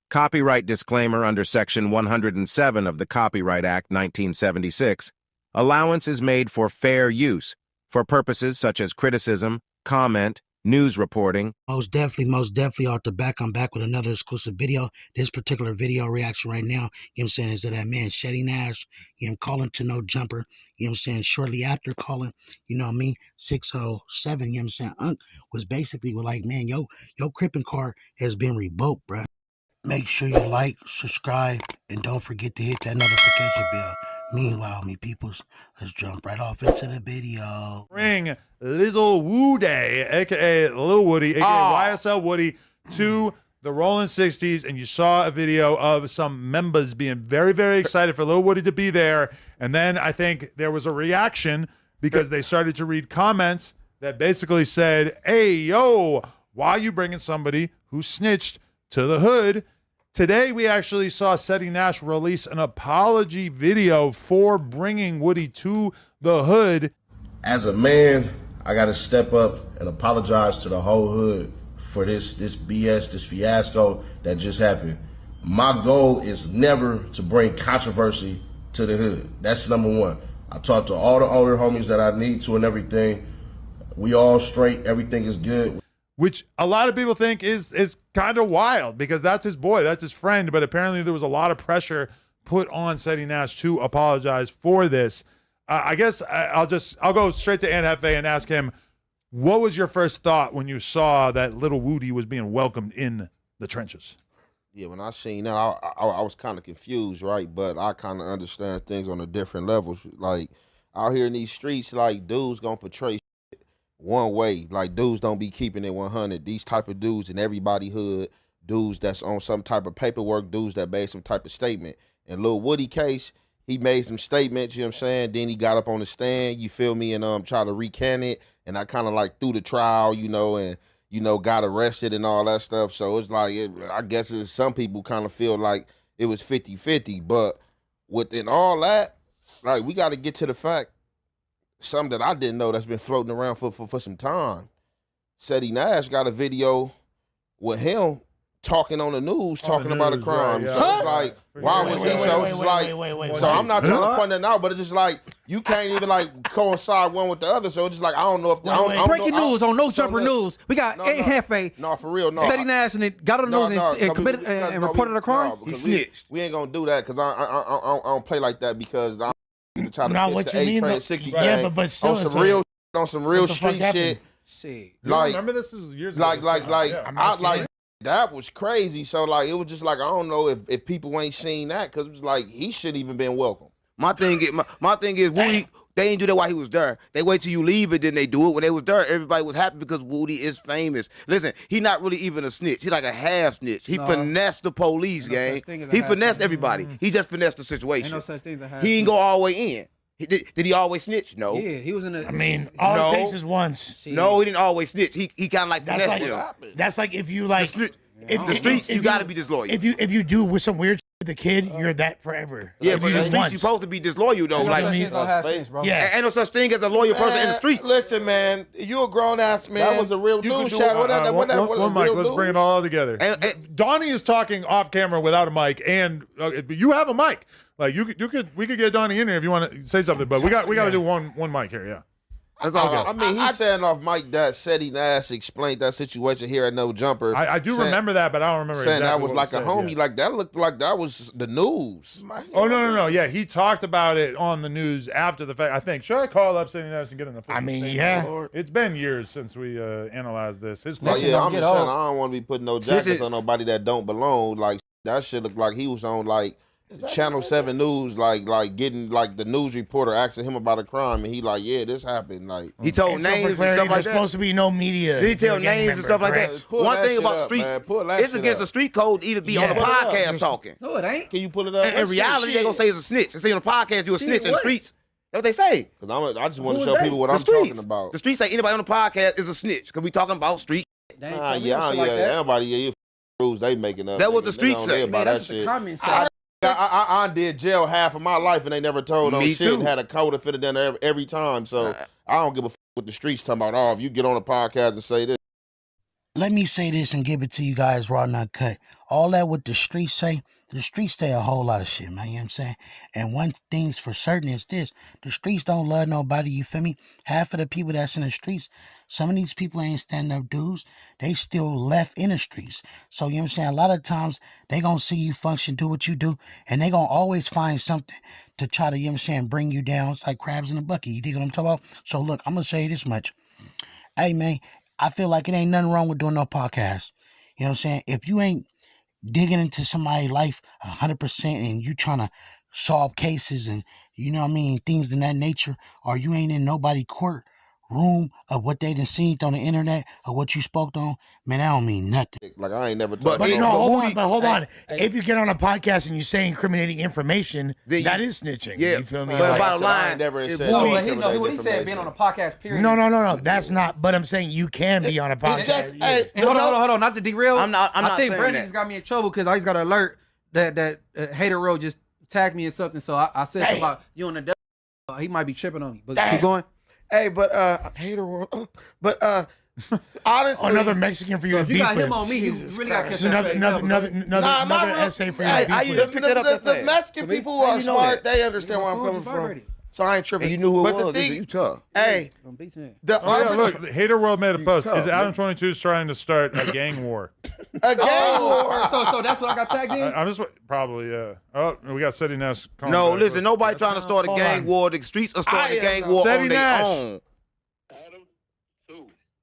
Copyright disclaimer under Section 107 of the Copyright Act 1976. Allowance is made for fair use, for purposes such as criticism, comment, news reporting. Most definitely off the back. I'm back with another exclusive video. This particular video reaction right now, you know what I'm saying, is to that man, Ceddy Nash, you know, calling to no jumper, you know what I'm saying, shortly after calling, you know what I mean, 607, you know what I'm saying, Unc was basically like, man, your Crippin' card has been revoked, bruh. Make sure you like, subscribe, and don't forget to hit that notification bell. Meanwhile, me peoples, let's jump right off into the video. Bring Little Woody, a.k.a. Lil Woody, a.k.a. YSL Woody, to the Rolling 60s, and you saw a video of some members being very, very excited for Lil Woody to be there, and then I think there was a reaction because they started to read comments that basically said, hey, yo, why are you bringing somebody who snitched to the hood? Today, we actually saw Ceddy Nash release an apology video for bringing Woody to the hood. As a man, I got to step up and apologize to the whole hood for this BS, this fiasco that just happened. My goal is never to bring controversy to the hood. That's number one. I talked to all the older homies that I need to and everything. We all straight. Everything is good. Which a lot of people think is kind of wild because that's his boy, that's his friend. But apparently there was a lot of pressure put on Ceddy Nash to apologize for this. I guess I'll go straight to Aunt Hefe and ask him, what was your first thought when you saw that Little Woody was being welcomed in the trenches? Yeah, when I seen that, I was kind of confused, right? But I kind of understand things on a different level. Like out here in these streets, like dudes gonna portray one way, like dudes don't be keeping it 100. These type of dudes in everybody hood, dudes that's on some type of paperwork, dudes that made some type of statement. In Lil Woody case, he made some statements, you know what I'm saying? Then he got up on the stand, you feel me, and tried to recant it. And I kind of like threw the trial, you know, and got arrested and all that stuff. So it's like, I guess some people kind of feel like it was 50-50. But within all that, like we got to get to the fact. Something that I didn't know that's been floating around for some time. Ceddy Nash got a video with him talking on the news, talking about a crime. Right, yeah. So it's like, why was he so? It's like, so I'm not trying to point that out, but it's just like you can't even like coincide one with the other. So it's just like I don't know if breaking news on No Jumper News. We got Aunt Hefe. No, for real, no. Ceddy Nash and it got on the news and committed and reported a crime. He snitched. We ain't gonna do that because I don't play like that because I to try to what the you mean, 60 yeah, but still on some real street shit. See, like remember this is years ago. Like that was crazy. So like it was just like I don't know if people ain't seen that because it was like he shouldn't even been welcome. My thing is Woody. They ain't do that while he was there. They wait till you leave it, then they do it. When they was there, everybody was happy because Woody is famous. Listen, he not really even a snitch. He like a half snitch. He finessed the police, gang. He finessed everybody. He just finessed the situation. Ain't no such thing as a half He ain't go all the way in. Did he always snitch? No. Yeah, he was in a... I mean, all it takes is once. No, he didn't always snitch. He kind of like finessed him. That's like if you like... If the streets, you got to be disloyal. If you do with some weird shit with the kid, you're that forever. Yeah, but in the streets, you're supposed to be disloyal, though. Like, yeah, ain't no such thing as a loyal person in the streets. Listen, man, you a grown-ass man. That was a real news channel. One mic, let's bring it all together. Donnie is talking off camera without a mic, and you have a mic. Like we could get Donnie in here if you want to say something, but we got to do one mic here, yeah. That's all I mean, he's saying off mic that Ceddy Nash explained that situation here at No Jumper. I do remember that, but I don't remember saying exactly that was like a homie. Yeah. Like that looked like that was the news. Oh no! Yeah, he talked about it on the news after the fact. I think. Should I call up Ceddy Nash and get in the? I mean, yeah. It's been years since we analyzed this. I'm just saying I don't want to be putting no jackets on nobody that don't belong. Like that shit looked like he was on like Channel 7 News, like getting like the news reporter asking him about a crime, and he like, yeah, this happened. Like he told names and stuff like that. There's supposed to be no media. Did he tell names and stuff like that? One thing about the streets, it's against the street code to even be on the podcast talking. No, it ain't. Can you pull it up? In reality, they gonna say it's a snitch. They say on the podcast you a snitch in the streets. That's what they say. Because I just want to show people what I'm talking about. The streets say anybody on the podcast is a snitch because we talking about street. Anybody, rules they making up. That what the streets say. About that shit. I did jail half of my life and they never told no shit and had a code to fit it in there every time. So I don't give a fuck what the streets talking about. Oh, if you get on a podcast and say this. let me say this and give it to you guys raw, not cut. All that what the streets say a whole lot of shit, man. You know what I'm saying? And one thing's for certain is this. The streets don't love nobody, you feel me? Half of the people that's in the streets, some of these people ain't stand-up dudes. They still left in the streets. So, you know what I'm saying? A lot of times, they gonna see you function, do what you do, and they gonna always find something to try to, you know what I'm saying, bring you down. It's like crabs in a bucket. You dig what I'm talking about? So, look, I'm gonna say this much. Hey, man, I feel like it ain't nothing wrong with doing no podcast. You know what I'm saying? If you ain't digging into somebody's life 100% and you trying to solve cases and, you know what I mean, things in that nature, or you ain't in nobody court room of what they done seen on the internet or what you spoke on, man, that don't mean nothing. Like I ain't never But talked. Hold on. If you get on a podcast and you say incriminating information, that is snitching. Yeah, You feel me? but Like, bottom I line, ain't never if said Woody- What he said, being on a podcast, period. no. That's not. But I'm saying you can be on a podcast. just, Yeah. hey, And hold on, not to derail. I'm not I think saying Brandon that. just got me in trouble because I just got an alert that Hater Road just tagged me in something. So I said something about you on the devil. He might be tripping on me. But keep going. Hey, but hater world. But honestly, Another Mexican for you So to if you beef got him with. on me, you Jesus really got to Christ. catch Another Nah, my real- essay for you Hey, to I beef used to with. pick that up that the fast. Mexican people who How are you know smart, that? they understand where I'm coming from. So I ain't tripping. And you knew who it but was. the You thing, tough. hey, the Oh, yeah, arbitra- look, Hater World made a post. tough, Is Adam 22's trying to start a gang war? a gang war. So that's what I got tagged in. I'm just probably, yeah. Oh, we got Ceddy Nash. calling No, back. listen, nobody trying to start a Hold gang on. war. The streets are starting a I gang am war Ceddy on their Nash. own.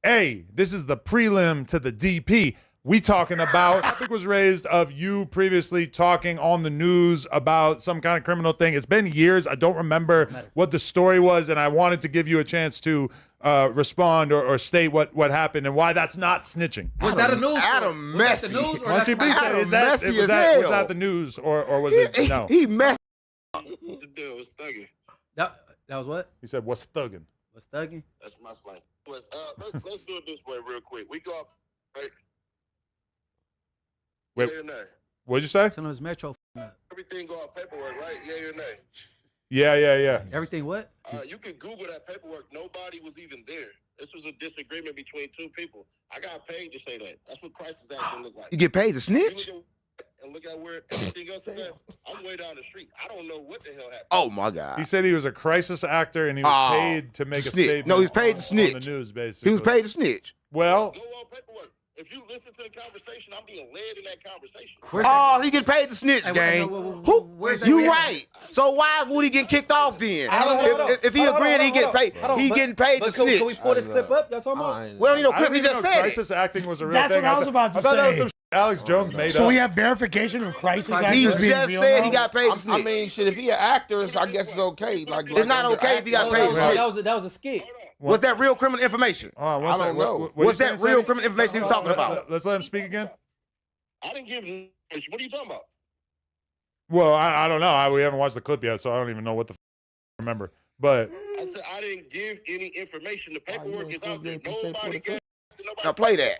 Hey, this is the prelim to the DP. We talking about topic was raised of you previously talking on the news about some kind of criminal thing. It's been years. I don't remember what the story was, and I wanted to give you a chance to respond or state what happened and why that's not snitching. Was that a news? Adam story? Was that Messy. the news or Why don't that's you please say, Adam is that, messy was as that, was hell. that the news or was it no? He messed. that was what? He said, what's thugging? Was thugging? That's my slang. Let's do it this way real quick. We go up, right? Wait. Yay or nay? What'd you say? Tell him it's Metro. Everything go out paperwork, right? Yay or nay? Yeah. Everything what? You can Google that paperwork. Nobody was even there. This was a disagreement between two people. I got paid to say that. That's what crisis action look like. You get paid to You snitch? look at, and look at where everything else is at. I'm way down the street. I don't know what the hell happened. Oh my God. He said he was a crisis actor and he was Oh, paid to make a snitch. statement. No, he's paid to on snitch. the news, basically. He was paid to snitch. Well, Go on paperwork. If you listen to the conversation, I'm being led in that conversation. Oh, he get paid to snitch, Hey, gang. where's that You reaction? right. So why is Woody getting kicked off then? Hold on. If he agreeing, he get paid. He getting paid to snitch. Can we pull this clip up? That's what I'm on. Well, you know, I Crip, didn't he even just know said it. crisis acting was a real That's thing. what I was about to I thought that was say. some Alex Jones made So up. we have verification of crisis He actors being just real said now? he got paid to I snitch. mean, shit. If he an actor, I guess it's okay. Like It's not okay if he got paid to snitch. That was a skit. Was that real criminal information? Hold on, one I second. don't know. What Was you that saying, real Ceddy? criminal information he was talking about? Let's let him speak again. I didn't give. What are you talking about? Well, I don't know. We haven't watched the clip yet, so I don't even know what the remember. But I said I didn't give any information. The paperwork is out there. Nobody gave. Now play that.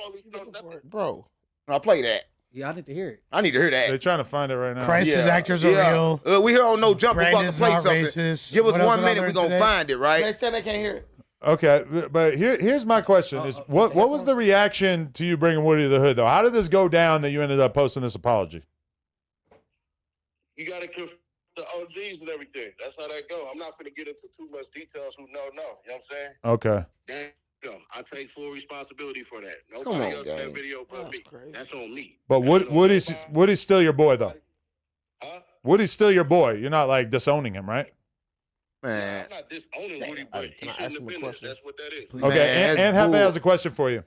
bro. I'll play that. Yeah, I need to hear it. I need to hear they're that. trying to find it right now. Crisis actors are real. We here on No Jump. We're about to Brandon's play not something. racist. Give us What else 1 did I minute. We're learn going to today? find it, They right? said they can't hear it. Okay, but here's my question: is what was the reaction to you bringing Woody to the hood though? How did this go down that you ended up posting this apology? You got to confirm the OGs and everything. That's how that go. I'm not going to get into too much details. Who know? You know what I'm saying? Okay. Damn, I take full responsibility for that. Come Nobody on, else in gang. that video but me. crazy. That's on me. But Woody's still your boy though. Huh? Woody's still your boy. You're not like disowning him, right? Man. I'm not disowning Woody, but he Can I shouldn't ask have him a been there. question? That's what that is. Okay, Man, and that's Hefe bull. has a question for you.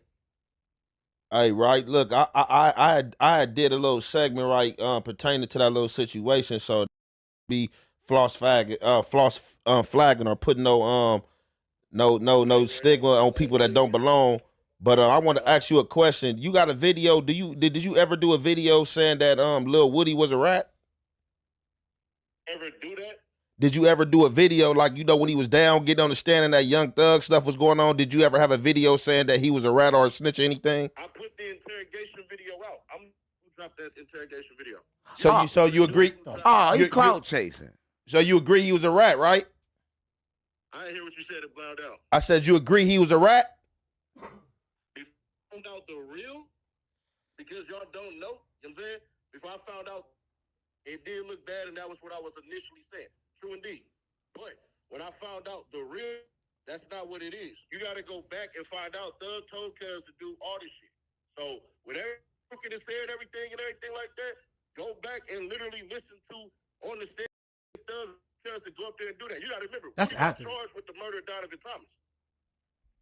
Hey, right. Look, I did a little segment right pertaining to that little situation. So be flagging or putting no stigma on people that don't belong. But I want to ask you a question. You got a video? Did you ever do a video saying that Lil Woody was a rat? Ever do that? Did you ever do a video like, you know, when he was down, getting on the stand and that Young Thug stuff was going on? Did you ever have a video saying that he was a rat or a snitch or anything? I put the interrogation video out. I'm going to drop that interrogation video. So you agree? Oh, he You- clout chasing. So you agree he was a rat, right? I didn't hear what you said. It loud out. I said you agree he was a rat. Before found out the real, because y'all don't know, you know what I'm saying? Before I found out, it did look bad, and that was what I was initially saying. True indeed. But when I found out the real, that's not what it is. You got to go back and find out Thug told Cuz to do all this shit. So when everything is said, everything and everything like that, go back and literally listen to on the stand Thug Cuz to go up there and do that. You got to remember, That's we got accurate. charged with the murder of Donovan Thomas.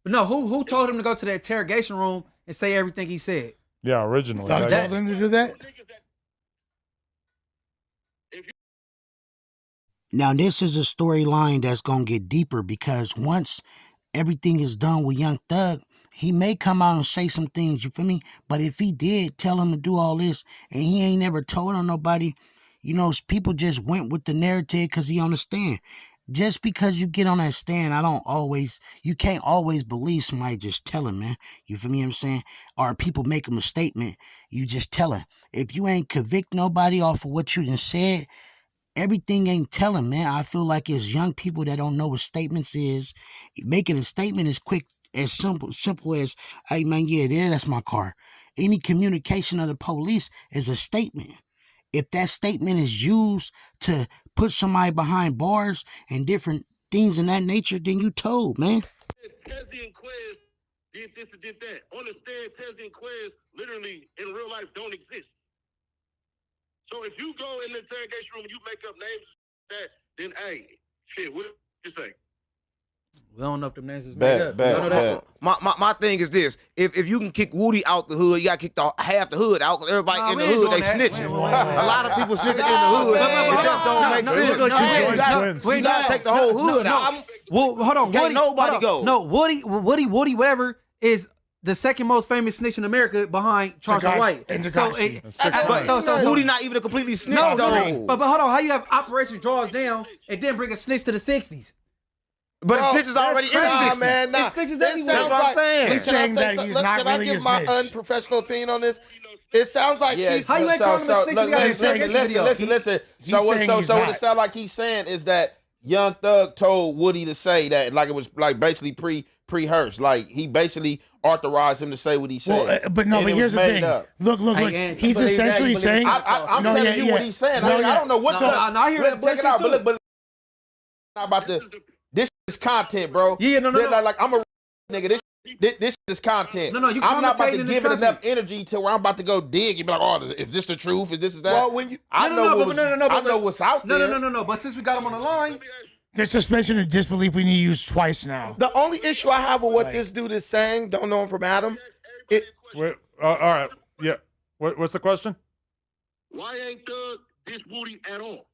But no, who told him to go to the interrogation room and say everything he said? Yeah, originally. Thug told him to do that? Now, this is a storyline that's going to get deeper because once everything is done with Young Thug, he may come out and say some things, you feel me? But if he did tell him to do all this and he ain't never told on nobody, you know, people just went with the narrative because he on the stand. Just because you get on that stand, you can't always believe somebody just telling, man. You feel me what I'm saying? Or people make a statement, you just telling. If you ain't convict nobody off of what you done said, everything ain't telling, man. I feel like it's young people that don't know what statements is. Making a statement is quick, as simple as, hey, man, yeah, that's my car. Any communication of the police is a statement. If that statement is used to put somebody behind bars and different things in that nature, then you told, man. Tezzy and Quez did this and did that. On the stand, Tezzy and Quez literally in real life don't exist. So if you go in the interrogation room and you make up names that, then hey, shit, what you say? We don't know if them names is made up. My thing is this: if you can kick Woody out the hood, you got to kick half the hood out because everybody in the hood they snitching. A lot of people snitching in the hood. It just don't make sense. You got to take the whole hood out. Well, hold on, Can't nobody go. No, Woody, whatever is the second most famous snitch in America behind Charleston White. So Woody not even a completely snitch. No, but hold on, how you have Operation Draws Down and then bring a snitch to the 60s? But the snitch is already in the 60s. Man, nah. Snitches It everywhere. sounds That's what I'm like, saying. He's saying that he's not can I really a give my snitch. unprofessional opinion on this? It sounds like he's... How you ain't calling him a snitch? You got his video. Listen. So what it sounds like he's saying is that Young Thug told Woody to say that, like it was like basically pre-rehearsed. Like he basically authorized him to say what he said. Well, but here's the thing. Look. He's essentially saying... I'm telling you what he's saying. I don't know what's up. I hear that Check it out. bullshit But not about this is content, bro. Yeah, no. Like I'm a nigga. This is content. No, you I'm not about commentating to in give this it enough energy to where I'm about to go dig. You be like, oh, is this the truth? Is this that? Well, when you... I know what's out there. No. But since we got him on the line, there's suspension of disbelief we need to use twice now. The only issue I have with what this dude is saying, don't know him from Adam. Wait, all right. Yeah. What's the question? Why ain't Thug this Woody at all?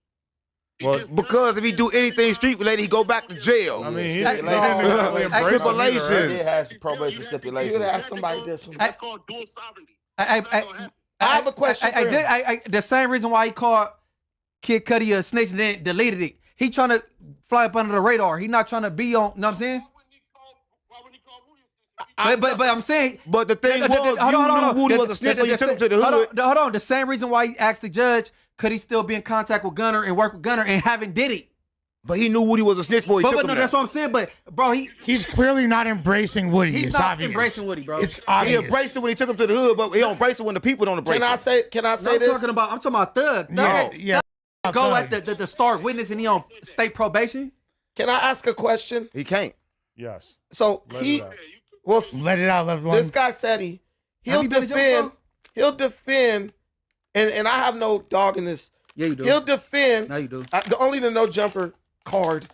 Well, Because if he do anything street related, he go back to jail. I mean, he didn't really embrace it Stipulations. either, It has probation You stipulations. could ask somebody this one. That's called dual sovereignty. I have a question for him. the same reason why he called Kid Cudi a snitch and then deleted it. He trying to fly up under the radar. He not trying to be on. You know what I'm saying? But I'm saying. But the thing was, you knew Woody was a snitch when you took him to the hood. Hold on. The same reason why he asked the judge, could he still be in contact with Gunner and work with Gunner and haven't did it? But he knew Woody was a snitch before he took him no, there. that's what I'm saying. But bro, he's clearly not embracing Woody. He's It's not obvious. embracing Woody, bro. It's He obvious. embraced it when he took him to the hood, but he don't embrace it when the people don't embrace it. Can I say I'm this? talking about Thug. Yeah. Go at the star witness and he on state probation. Can I ask a question? He can't. Yes. So Let it out. well, Let it out, loved one. this guy said he'll defend, and I have no dog in this. Yeah, you do. He'll defend. No, you do. The no jumper card.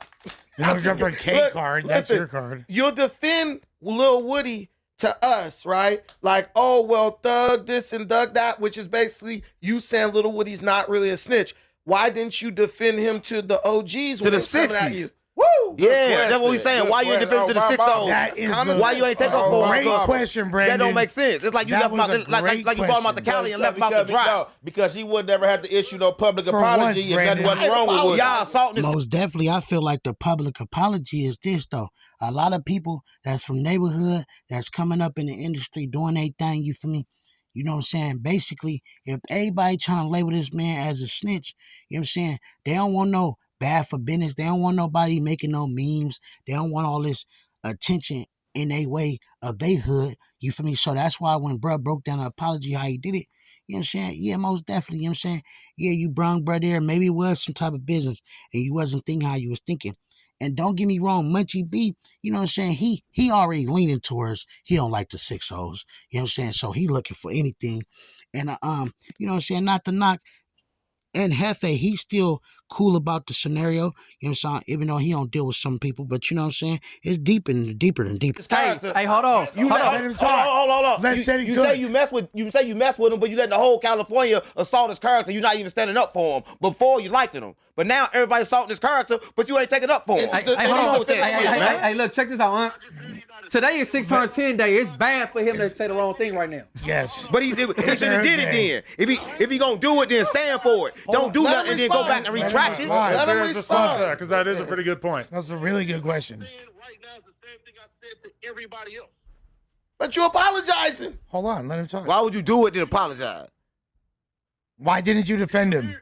The no jumper K card. That's listen, your card. You'll defend Lil Woody to us, right? Like, oh, well, Thug this and Thug that, which is basically you saying Lil Woody's not really a snitch. Why didn't you defend him to the OGs? To the 60s. Woo! Yeah, that's what we saying. Why you ain't defending to the 6-0? That is Why you ain't take up for great question, Brandon. That don't make sense. It's like you That left him was out a great like you brought him out the question. Cali and left him out the dry. Because he would never have to issue no public For apology once, if nothing Brandon. wasn't wrong with Woody. Y'all assaulting this. Most definitely, I feel like the public apology is this, though. A lot of people that's from neighborhood, that's coming up in the industry doing their thing, you feel me? You know what I'm saying? Basically, if everybody trying to label this man as a snitch, you know what I'm saying? They don't want no bad for business. They don't want nobody making no memes. They don't want all this attention in a way of they hood. You feel me? So that's why when bruh broke down the apology how he did it, you know what I'm saying? Yeah, most definitely, you know what I'm saying? Yeah, you brung bruh there. Maybe it was some type of business and you wasn't thinking how you was thinking. And don't get me wrong, Munchie B, you know what I'm saying? He already leaning towards he don't like the 6 hoes. You know what I'm saying? So he looking for anything. And you know what I'm saying? Not to knock. And Hefe, he's still cool about the scenario, you know what I'm saying? Even though he don't deal with some people, but you know what I'm saying? It's deeper than deeper. Hey, hold on. Let him talk. Hold on. Let's say You say you mess with him, but you let the whole California assault his character. You're not even standing up for him. Before you liked him, but now everybody's assaulting his character, but you ain't taking up for him. Hey, look, check this out, huh? Today is 610 day. It's bad for him to say the wrong thing right now. Yes. But he should have did it then. If he gonna do it, then stand for it. Don't do nothing and then go back and retract it. Let him respond to that, because that is a pretty good point. That's a really good question. Right now, it's the same thing I said to everybody else. But you apologizing. Hold on, let him talk. Why would you do it then apologize? Why didn't you defend him?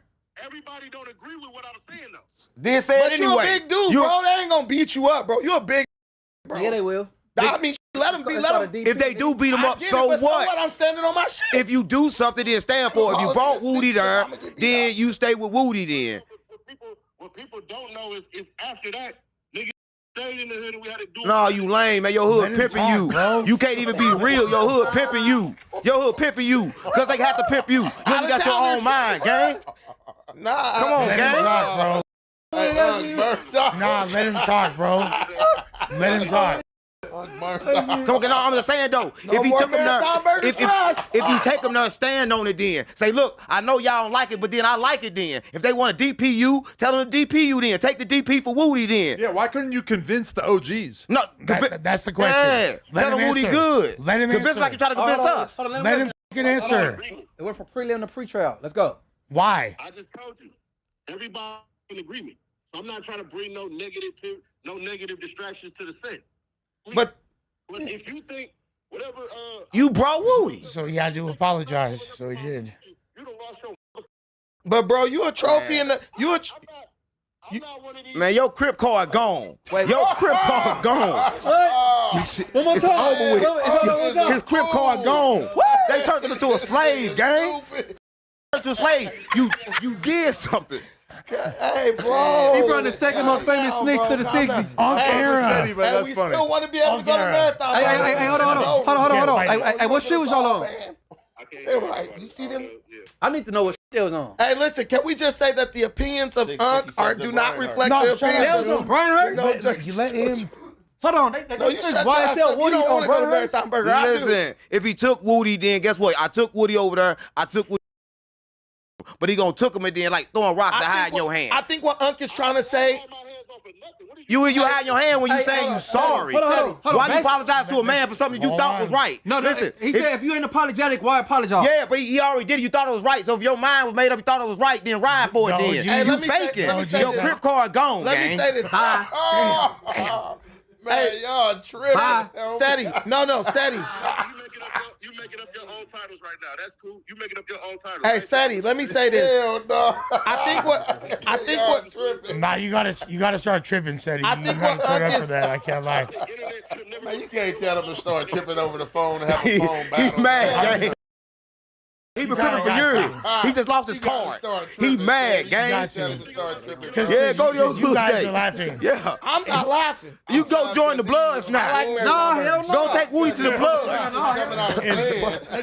Everybody don't agree with what I'm saying, though. Then say But it you anyway. a big dude, bro. They ain't gonna beat you up, bro. You a big, bro. Yeah, they will. I mean, let them be. Let them. If they do beat him up, so what? I'm standing on my shit. If you do something, then stand for it. If you brought Woody there, then you stay with Woody then. What people don't know is after that, nigga stayed in the hood and we had to do. No, you lame, man. Your hood Let him pimping talk, you. bro. You can't even be real. Your hood pimping you. Your hood pimping you. Because they have to pimp you. You only got your own mind, gang. Nah, Come on, Let him gang. talk, bro. Nah, let him talk, bro. Let him talk. Come on, no, I'm just saying though. No more Marathon Burgers fries. If you take them there, stand on it then. Say, look, I know y'all don't like it, but then I like it then. If they want to DP you, tell them to DP you then. Take the DP for Woody then. Yeah, why couldn't you convince the OGs? No, That's the question. yeah. Let Tell him them Woody answer. good. Let him Convince answer. like you try to convince us. Let him fucking answer. It went from prelim to pre-trial. Let's go. Why? I just told you, everybody in agreement. So I'm not trying to bring no negative distractions to the set. But if you think whatever, You brought Woody. So he had to apologize. So he did. you done lost your. But bro, you a trophy in the I'm not one of these. Man, your Crip card gone. Your Crip card gone. One more It's time. over with. His Crip card gone. They turned him into a slave, gang. Turned to a slave. You did something. Hey, bro. He brought the second most famous snitch to the 60s. On Ceddy, era. but Hey, that's we funny. still want to be able to go to Okay. marathon. Hey, hold on. Hey, what shoes y'all on? They were like, you see them? I need to know what they was on. Hey, listen, can we just say that the opinions of Unc do not reflect No, the shut up, They opinions was on Brian Hurst? No, You let him. Hold on. No, you shut your ass YSL up. You Woody don't on want to go to Brian Hurst? Marathon Burger. I do. Listen, if he took Woody, then guess what? I took Woody over there. I took Woody. But he gonna took him and then like throwing rocks to hide in your hand. I think what Unc is trying to say. You hide in your hand when you saying you sorry. Hold on. Why you apologize to a man for something you thought was right? No, Listen, he said if you ain't apologetic, why apologize? yeah, but he already did it. You thought it was right. So if your mind was made up, you thought it was right, then ride for it No, then. G. Hey, You let me say- faking. let me say Your this. Crip card gone, Let gang. me say this. Hi. Man, y'all tripping. Ceddy. No, Ceddy. You making up your own titles right now. That's cool. You making up your own titles. Hey, right? Ceddy, let me say this. Hell no. I think what Nah, you gotta start tripping, Ceddy. I You think gotta what turn Unc up for is- that. I can't lie. The internet should never. Man, you can't tell them to start tripping over the phone and have a phone battle. He mad, gang. He been gotta crippin' for years. got He just lost his card. He mad, gang. Got you. Yeah, go to your You guys day. are laughing. Yeah. I'm not laughing. You go join the Bloods now. No, hell no. Go take Woody to the Bloods.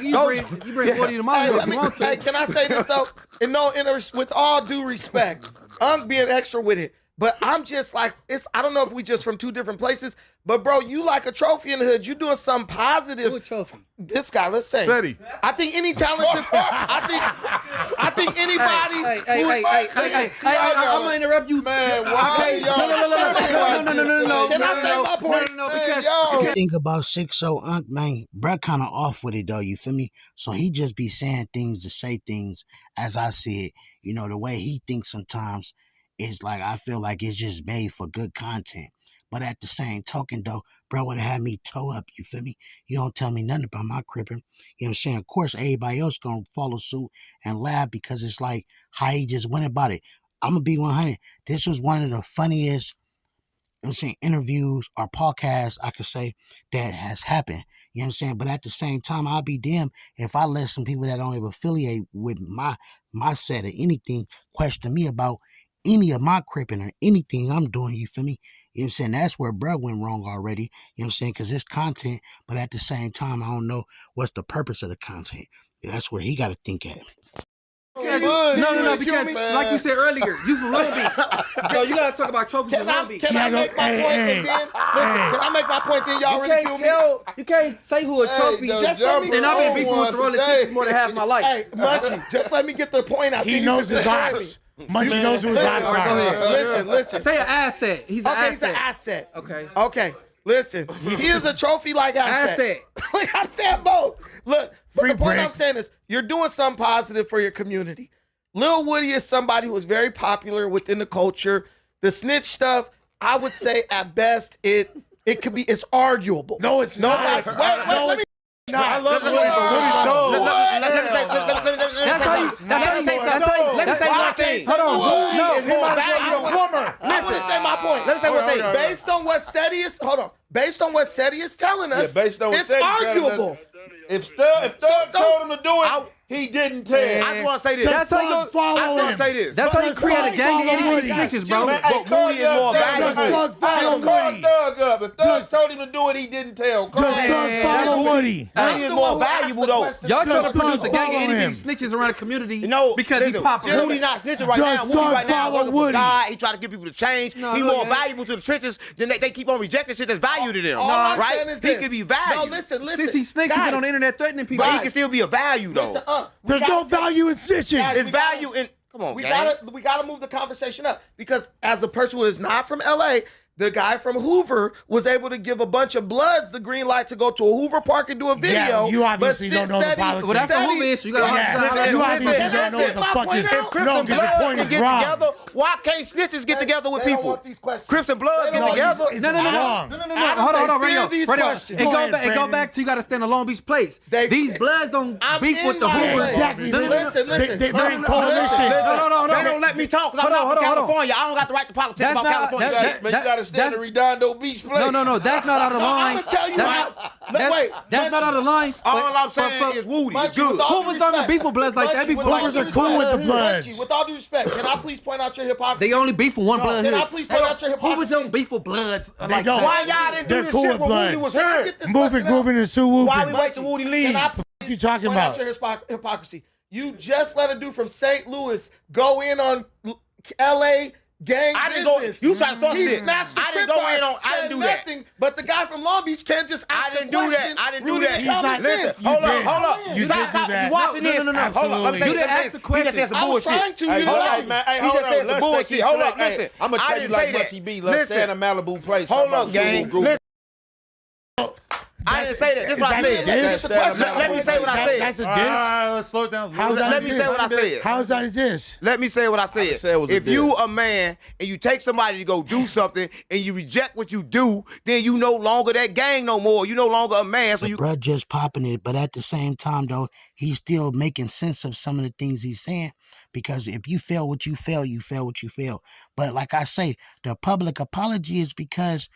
You bring Woody to my Hey, house let if me, you want hey, to. can I say this though? With all due respect, Unc being extra with it, but I'm just like I don't know if we just from two different places, but bro, you like a trophy in the hood. You doing something positive. Who a trophy? This guy, let's say. Ceddy. I think any talented. I think anybody. Hey, I'm gonna interrupt you. Man, why y'all No. Can I say my point? No, because Think about 6-0 Unc, man. Bruh kind of off with it, though. You feel me? So he just be saying things to say things as I see it. You know, the way he thinks sometimes is like, I feel like it's just made for good content. But at the same token, though, bro would have had me toe up. You feel me? You don't tell me nothing about my cripping. You know what I'm saying? Of course, everybody else going to follow suit and laugh because it's like how he just went about it. I'm going to be 100. This was one of the funniest I'm saying, interviews or podcasts, I could say, that has happened. You know what I'm saying? But at the same time, I'll be damned if I let some people that don't even affiliate with my set or anything question me about any of my cripping or anything I'm doing, you feel me? You know what I'm saying? That's where bruh went wrong already. You know what I'm saying? Because it's content, but at the same time, I don't know what's the purpose of the content. That's where he got to think at. No, because like you said earlier, you from Long Beach. So you gotta talk about trophies in Long Beach. Can I make my point and then listen? Can I make my point then y'all ridicule me? You can't say who a trophy. Just let me. And I've been beefing with the Rolling Sixties more than half my life. Hey, Munchie, just let me get the point out. He knows his odds. Munchie knows who his odds are. Listen. Say an asset. He's an asset. He's an asset. Okay. Listen, he is a trophy-like asset. I'm saying both. Look, but the point I'm saying is you're doing something positive for your community. Lil Woody is somebody who is very popular within the culture. The snitch stuff, I would say at best it's arguable. No, it's not. Let me. I love Woody, but Woody told. Let me say one thing. Hold on. No, I want to say my point. Let me say one thing. Based on what Ceddy is, based on what Ceddy is telling us, based on what it's Ceddy telling us, arguable. If Thug told him to do it, he didn't tell. I just want to say this. That's how you say this. That's how you create a gang of enemy snitches, bro. But Moody is more valuable. Call Thug up. If Thug told him to do it, he didn't tell. Follow Woody. Moody is more valuable, though. Y'all trying to produce a gang of enemy snitches around the community because he popular. Moody not snitching right now. Moody right now working for God. He trying to get people to change. He more valuable to the trenches than they keep on rejecting shit that's value to them. Right? He could be valuable. No, listen. Since he snakes, he been on the internet threatening people. But he can still be a value, though. There's no value in snitching. It's value in. Come on, we gotta move the conversation up because as a person who is not from LA, the guy from Hoover was able to give a bunch of Bloods the green light to go to a Hoover Park and do a video. Yeah, you obviously don't know the politics. Well, that's a Hoover issue. You obviously don't know what the fuck is. No, because your point is wrong. Why can't snitches get together with They don't people? want these questions. Crips and Bloods get together. No. Hold on, radio. It go back to you got to stand on Long Beach place. These Bloods don't beef with the Hoovers. Exactly. Listen. They're in coalition. No. They don't let me talk because I'm not from California. I don't got the right to politics about California. Man, you gotta stand in Redondo Beach place. No, that's not out of line. I'm gonna tell you how. That's not out of line. All I'm saying is Woody. It's good. Hoovers don't beef with Bloods like that. Hoovers are cool with the Bloods. With all due respect, can I please point out your hypocrisy? They only beef with one Blood Can I hood. please point out your hypocrisy? Hoovers don't beef with Bloods. They don't. Why y'all didn't do They're this cool shit with when Woody Bloods. was here? Moving, grooving, and Sue Why we whooping. wait till Woody leave? Can I What you talking point out about? your hypocrisy? You just let a dude from St. Louis go in on L.A. gang I didn't go. business. You trying to start He shit. snatched the I didn't Crip go in card, on. I said didn't do that. nothing, but the guy from Long Beach can't just ask I didn't a do question. that. I didn't do rooted that. in common sense. Hold did. up. You did do that. You watching this? No. Hold on. Let me Absolutely. You didn't ask the question. He just said I some was bullshit. trying to. Hey, You hold know on, man. Hey, He hold just said on. some Let's take bullshit. this Hold shit up, up. Hey, listen. I'm gonna I tell you didn't like say much that. he be. Let's stay in a Malibu place. Hold up, gang. Listen. I didn't say that. This is what I said. Let me say what I said. That's a All diss. right, let's slow it down. How's that Let me say what I said. How is that a diss? Let me say what I said. say it was a If you diss. a man and you take somebody to go do something and you reject what you do, then you no longer that gang no more. You no longer a man. So The you. bruh just popping it, but at the same time, though, he's still making sense of some of the things he's saying. Because if you fail what you fail, you fail what you fail. But like I say, the public apology is because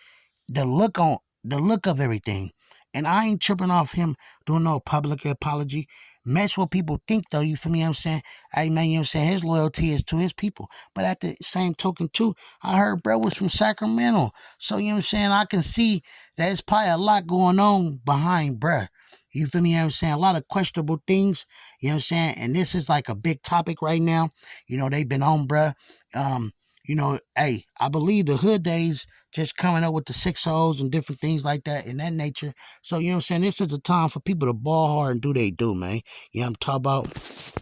the look of everything. And I ain't tripping off him doing no public apology. Mess what people think, though, you feel me? What I'm saying, hey, man, you know what I'm saying? His loyalty is to his people. But at the same token, too, I heard bro was from Sacramento. So, you know what I'm saying? I can see that there's probably a lot going on behind bruh. You feel me? You know what I'm saying? A lot of questionable things. You know what I'm saying? And this is like a big topic right now. You know, they've been on bruh. You know, hey, I believe the hood days just coming up with the 6-0s and different things like that in that nature. So, you know what I'm saying? This is the time for people to ball hard and do they do, man. You know what I'm talking about?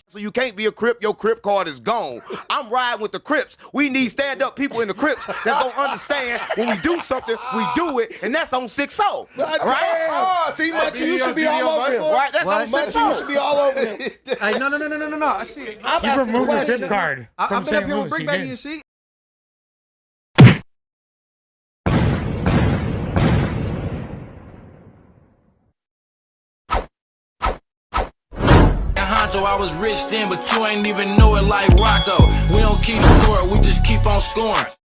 So you can't be a Crip. Your Crip card is gone. I'm riding with the Crips. We need stand-up people in the Crips that's going to understand when we do something, we do it, and that's on 6-0. Right? Oh, see, Munchie, you should be all over him. Right? That's on Munchie, 6-0. you should be all over him. Hey, no. Shit. I'm He asking a removed the question. tip card I've from been up St. here with Louis. Brick He Baby did. and shit. Honcho, I was rich then, but you ain't even know it like Rocco. We don't keep score, we just keep on scoring.